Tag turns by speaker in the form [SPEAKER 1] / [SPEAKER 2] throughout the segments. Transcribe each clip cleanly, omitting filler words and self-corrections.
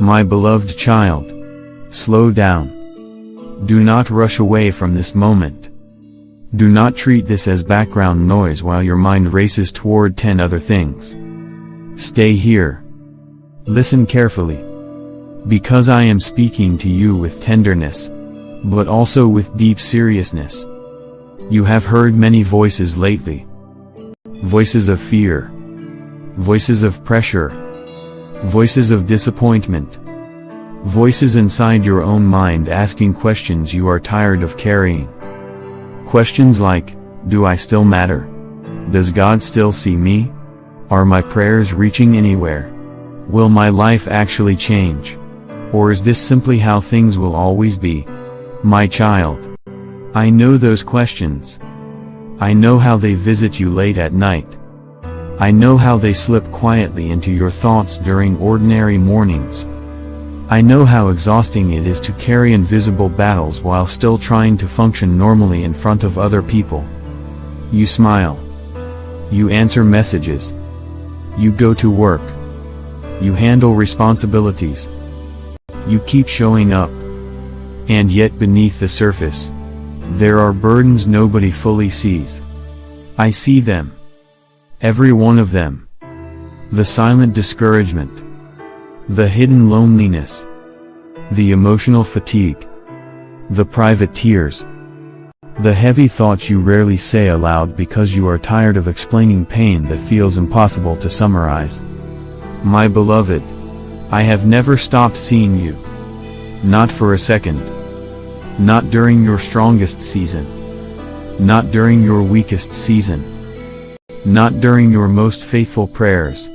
[SPEAKER 1] My beloved child, slow down. Do not rush away from this moment. Do not treat this as background noise while your mind races toward 10 other things. Stay here. Listen carefully. Because I am speaking to you with tenderness, but also with deep seriousness. You have heard many voices lately. Voices of fear. Voices of pressure. Voices of disappointment. Voices inside your own mind asking questions you are tired of carrying. Questions like, do I still matter? Does God still see me? Are my prayers reaching anywhere? Will my life actually change? Or is this simply how things will always be? My child. I know those questions. I know how they visit you late at night. I know how they slip quietly into your thoughts during ordinary mornings. I know how exhausting it is to carry invisible battles while still trying to function normally in front of other people. You smile. You answer messages. You go to work. You handle responsibilities. You keep showing up. And yet beneath the surface, there are burdens nobody fully sees. I see them. Every one of them. The silent discouragement. The hidden loneliness. The emotional fatigue. The private tears. The heavy thoughts you rarely say aloud because you are tired of explaining pain that feels impossible to summarize. My beloved, I have never stopped seeing you. Not for a second. Not during your strongest season. Not during your weakest season. Not during your most faithful prayers.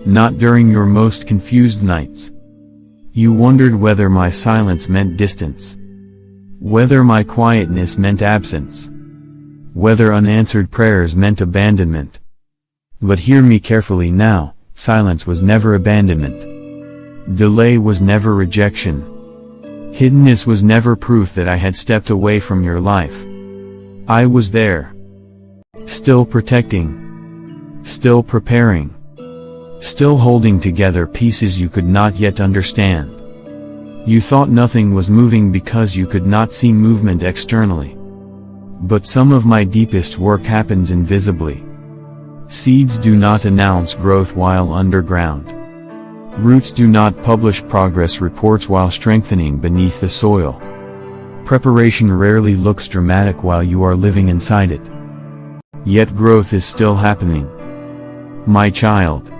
[SPEAKER 1] Not during your most confused nights. You wondered whether my silence meant distance. Whether my quietness meant absence. Whether unanswered prayers meant abandonment. But hear me carefully now, silence was never abandonment. Delay was never rejection. Hiddenness was never proof that I had stepped away from your life. I was there. Still protecting. Still preparing. Still holding together pieces you could not yet understand. You thought nothing was moving because you could not see movement externally. But some of my deepest work happens invisibly. Seeds do not announce growth while underground. Roots do not publish progress reports while strengthening beneath the soil. Preparation rarely looks dramatic while you are living inside it. Yet growth is still happening. My child,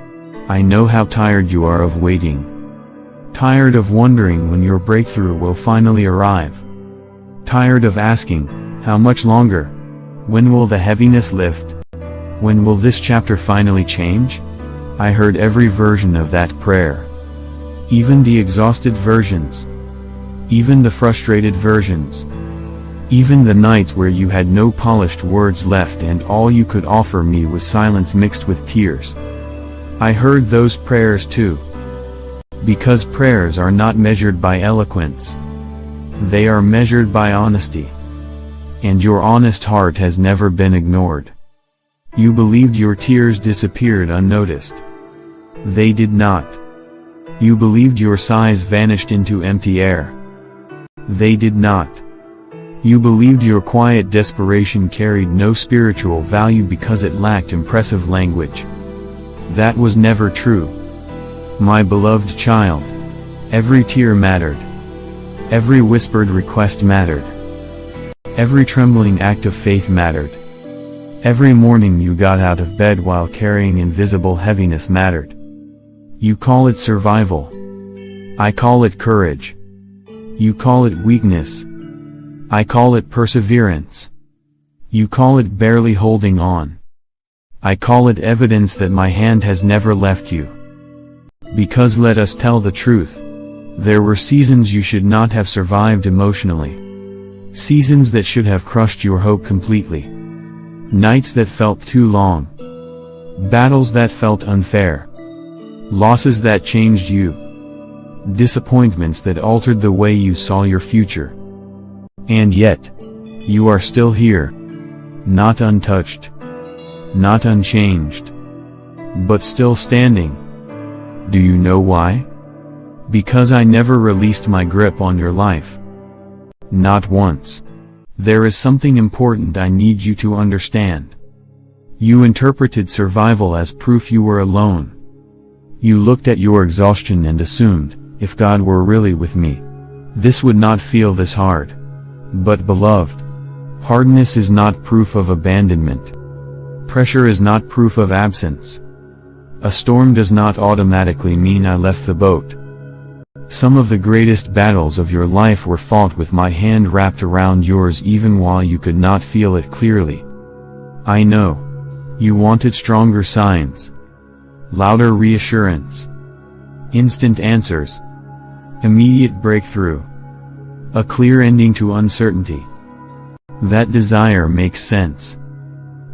[SPEAKER 1] I know how tired you are of waiting. Tired of wondering when your breakthrough will finally arrive. Tired of asking, how much longer? When will the heaviness lift? When will this chapter finally change? I heard every version of that prayer. Even the exhausted versions. Even the frustrated versions. Even the nights where you had no polished words left and all you could offer me was silence mixed with tears. I heard those prayers too. Because prayers are not measured by eloquence. They are measured by honesty. And your honest heart has never been ignored. You believed your tears disappeared unnoticed. They did not. You believed your sighs vanished into empty air. They did not. You believed your quiet desperation carried no spiritual value because it lacked impressive language. That was never true. My beloved child, every tear mattered. Every whispered request mattered. Every trembling act of faith mattered. Every morning you got out of bed while carrying invisible heaviness mattered. You call it survival. I call it courage. You call it weakness. I call it perseverance. You call it barely holding on. I call it evidence that my hand has never left you. Because let us tell the truth, there were seasons you should not have survived emotionally. Seasons that should have crushed your hope completely. Nights that felt too long. Battles that felt unfair. Losses that changed you. Disappointments that altered the way you saw your future. And yet, you are still here. Not untouched. Not unchanged. But still standing. Do you know why? Because I never released my grip on your life. Not once. There is something important I need you to understand. You interpreted survival as proof you were alone. You looked at your exhaustion and assumed, if God were really with me, this would not feel this hard. But beloved, hardness is not proof of abandonment. Pressure is not proof of absence. A storm does not automatically mean I left the boat. Some of the greatest battles of your life were fought with my hand wrapped around yours even while you could not feel it clearly. I know. You wanted stronger signs. Louder reassurance. Instant answers. Immediate breakthrough. A clear ending to uncertainty. That desire makes sense.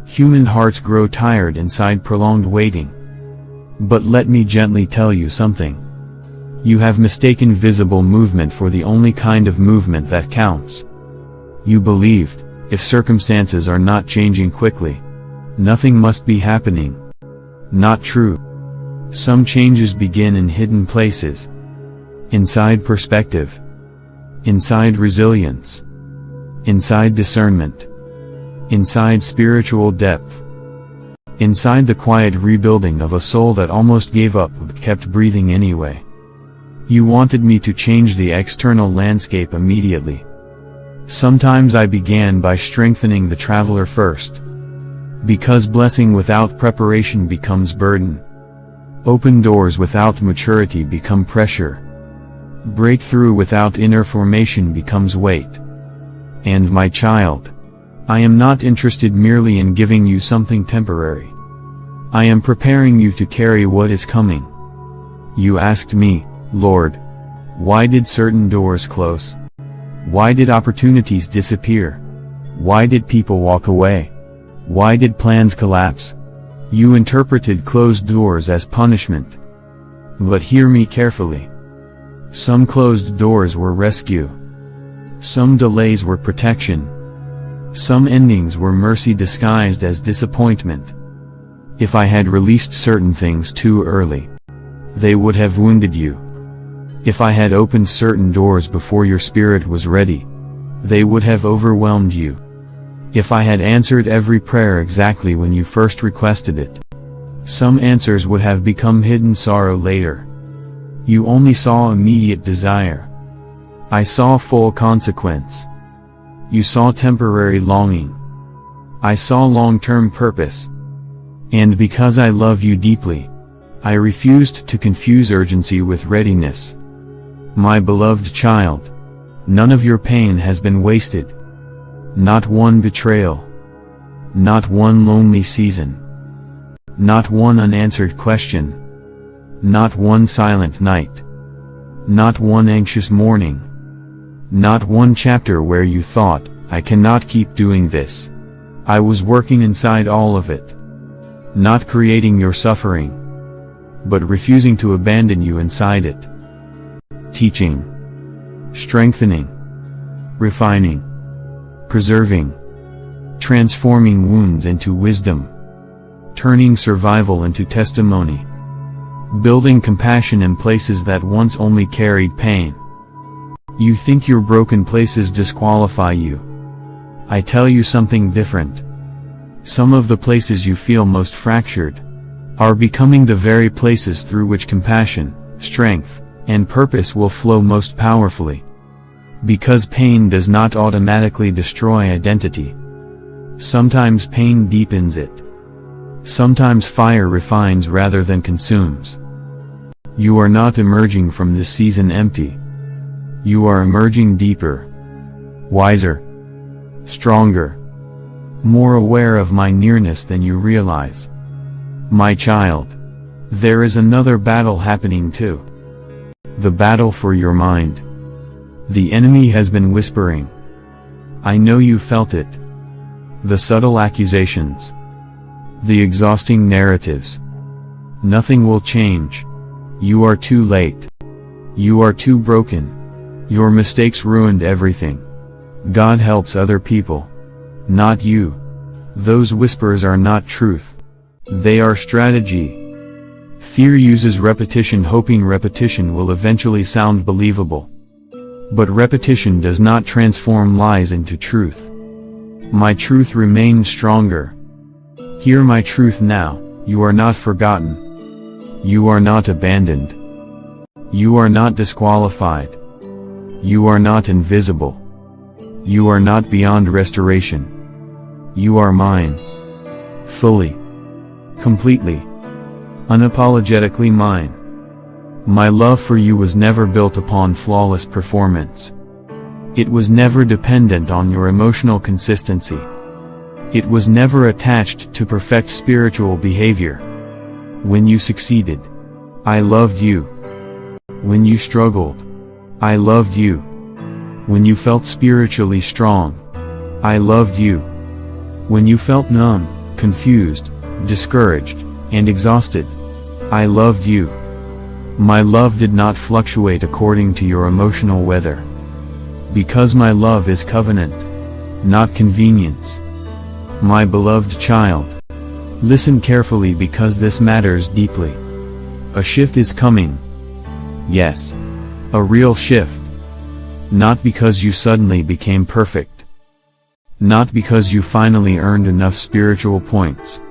[SPEAKER 1] Human hearts grow tired inside prolonged waiting. But let me gently tell you something. You have mistaken visible movement for the only kind of movement that counts. You believed, if circumstances are not changing quickly, nothing must be happening. Not true. Some changes begin in hidden places. Inside perspective. Inside resilience. Inside discernment. Inside spiritual depth. Inside the quiet rebuilding of a soul that almost gave up but kept breathing anyway. You wanted me to change the external landscape immediately. Sometimes I began by strengthening the traveler first. Because blessing without preparation becomes burden. Open doors without maturity become pressure. Breakthrough without inner formation becomes weight. And my child, I am not interested merely in giving you something temporary. I am preparing you to carry what is coming. You asked me, Lord, why did certain doors close? Why did opportunities disappear? Why did people walk away? Why did plans collapse? You interpreted closed doors as punishment. But hear me carefully. Some closed doors were rescue. Some delays were protection. Some endings were mercy disguised as disappointment. If I had released certain things too early, they would have wounded you. If I had opened certain doors before your spirit was ready, they would have overwhelmed you. If I had answered every prayer exactly when you first requested it, some answers would have become hidden sorrow later. You only saw immediate desire. I saw full consequence. You saw temporary longing. I saw long-term purpose. And because I love you deeply, I refused to confuse urgency with readiness. My beloved child, none of your pain has been wasted. Not one betrayal. Not one lonely season. Not one unanswered question. Not one silent night. Not one anxious morning. Not one chapter where you thought, I cannot keep doing this. I was working inside all of it. Not creating your suffering, but refusing to abandon you inside it. Teaching, strengthening, refining, preserving, transforming wounds into wisdom, turning survival into testimony, building compassion in places that once only carried pain. You think your broken places disqualify you. I tell you something different. Some of the places you feel most fractured are becoming the very places through which compassion, strength, and purpose will flow most powerfully. Because pain does not automatically destroy identity. Sometimes pain deepens it. Sometimes fire refines rather than consumes. You are not emerging from this season empty. You are emerging deeper, wiser, stronger, more aware of my nearness than you realize. My child, there is another battle happening too. The battle for your mind. The enemy has been whispering. I know you felt it. The subtle accusations. The exhausting narratives. Nothing will change. You are too late. You are too broken. Your mistakes ruined everything. God helps other people, not you. Those whispers are not truth. They are strategy. Fear uses repetition, hoping repetition will eventually sound believable. But repetition does not transform lies into truth. My truth remains stronger. Hear my truth now: you are not forgotten. You are not abandoned. You are not disqualified. You are not invisible. You are not beyond restoration. You are mine. Fully. Completely. Unapologetically mine. My love for you was never built upon flawless performance. It was never dependent on your emotional consistency. It was never attached to perfect spiritual behavior. When you succeeded, I loved you. When you struggled, I loved you. When you felt spiritually strong, I loved you. When you felt numb, confused, discouraged, and exhausted, I loved you. My love did not fluctuate according to your emotional weather. Because my love is covenant, not convenience. My beloved child, listen carefully because this matters deeply. A shift is coming. Yes. A real shift. Not because you suddenly became perfect. Not because you finally earned enough spiritual points.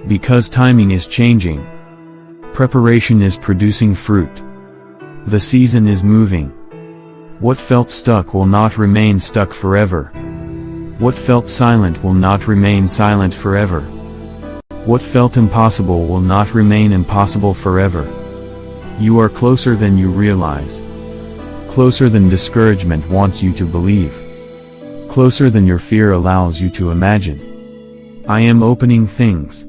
[SPEAKER 1] Because timing is changing. Preparation is producing fruit. The season is moving. What felt stuck will not remain stuck forever. What felt silent will not remain silent forever. What felt impossible will not remain impossible forever. You are closer than you realize. Closer than discouragement wants you to believe. Closer than your fear allows you to imagine. I am opening things.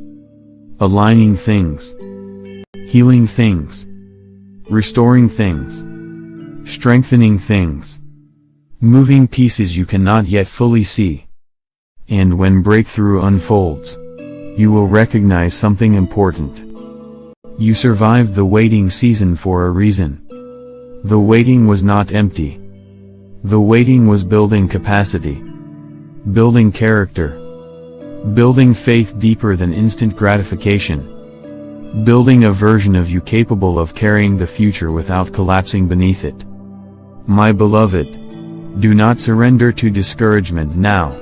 [SPEAKER 1] Aligning things. Healing things. Restoring things. Strengthening things. Moving pieces you cannot yet fully see. And when breakthrough unfolds, you will recognize something important. You survived the waiting season for a reason. The waiting was not empty. The waiting was building capacity. Building character. Building faith deeper than instant gratification. Building a version of you capable of carrying the future without collapsing beneath it. My beloved, do not surrender to discouragement now.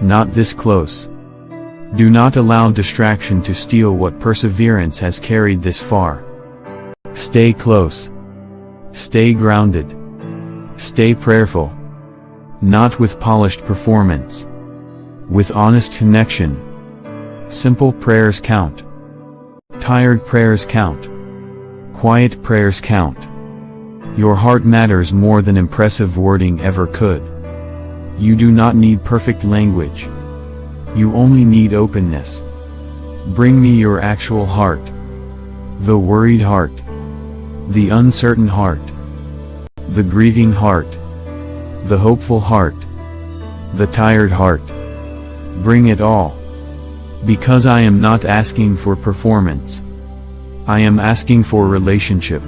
[SPEAKER 1] Not this close. Do not allow distraction to steal what perseverance has carried this far. Stay close. Stay grounded. Stay prayerful. Not with polished performance. With honest connection. Simple prayers count. Tired prayers count. Quiet prayers count. Your heart matters more than impressive wording ever could. You do not need perfect language. You only need openness. Bring me your actual heart. The worried heart. The uncertain heart. The grieving heart. The hopeful heart. The tired heart. Bring it all. Because I am not asking for performance. I am asking for relationship.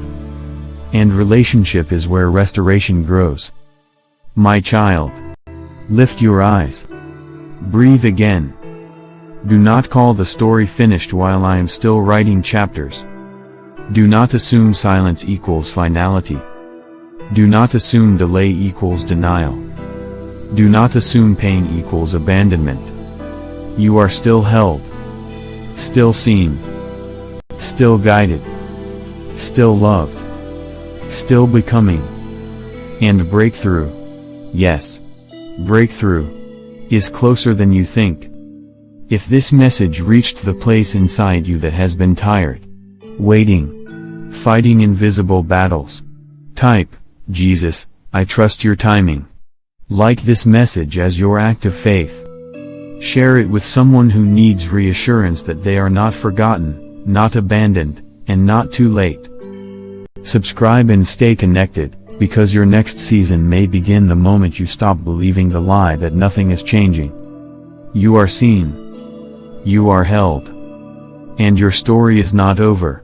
[SPEAKER 1] And relationship is where restoration grows. My child, lift your eyes. Breathe again. Do not call the story finished while I am still writing chapters. Do not assume silence equals finality. Do not assume delay equals denial. Do not assume pain equals abandonment. You are still held. Still seen. Still guided. Still loved. Still becoming. And breakthrough, yes, breakthrough, is closer than you think. If this message reached the place inside you that has been tired, waiting, fighting invisible battles, type, Jesus, I trust your timing. Like this message as your act of faith. Share it with someone who needs reassurance that they are not forgotten, not abandoned, and not too late. Subscribe and stay connected, because your next season may begin the moment you stop believing the lie that nothing is changing. You are seen. You are held. And your story is not over.